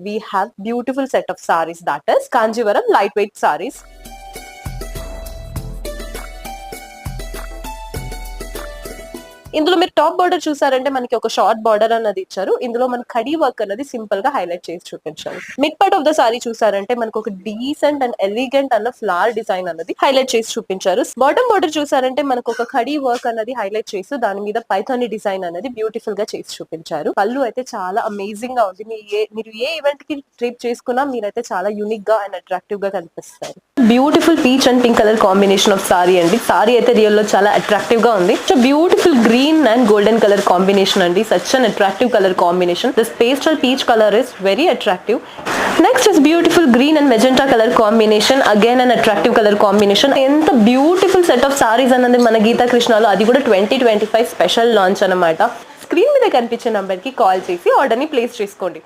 we have beautiful set of sarees, that is Kanjivaram lightweight sarees. ఇందులో మీరు top border చూసారంటే మనకి ఒక షార్ట్ బార్డర్ అన్నది ఇచ్చారు. ఇందులో మన కడీ వర్క్ అన్నది సింపుల్ గా హైలైట్ చేసి చూపించారు. Mid part of the sorry చూసారంటే మనకు ఒక డీసెంట్ అండ్ ఎలిగెంట్ అన్న ఫ్లవర్ డిజైన్ అన్నది హైలైట్ చేసి చూపించారు. బాటమ్ బార్డర్ చూసారంటే మనకు ఒక కడీ వర్క్ అన్నది హైలైట్ చేసి దాని మీద పైథాని డిజైన్ అనేది బ్యూటిఫుల్ గా చేసి చూపించారు. పళ్ళు అయితే చాలా అమేజింగ్ గా ఉంది. మీరు ఏ ఈవెంట్ కి ట్రిప్ చేసుకున్నా మీరైతే చాలా యూనిక్ గా అండ్ అట్రాక్టివ్ గా కనిపిస్తారు. Beautiful peach and pink colour combination of sorry అండి. సారీ అయితే రియల్ లో చాలా అట్రాక్టివ్ గా ఉంది. So beautiful green and golden color combination andi, such an attractive color combination. This pastel peach color is very attractive. Next is beautiful green and magenta color combination, again an attractive color combination. Enta beautiful set of sarees anandi mana Geeta Krishna lo adi kuda 2025 special launch anamata. Screen మీద కనిపించే number కి call చేసి order ని place చేసుకోండి.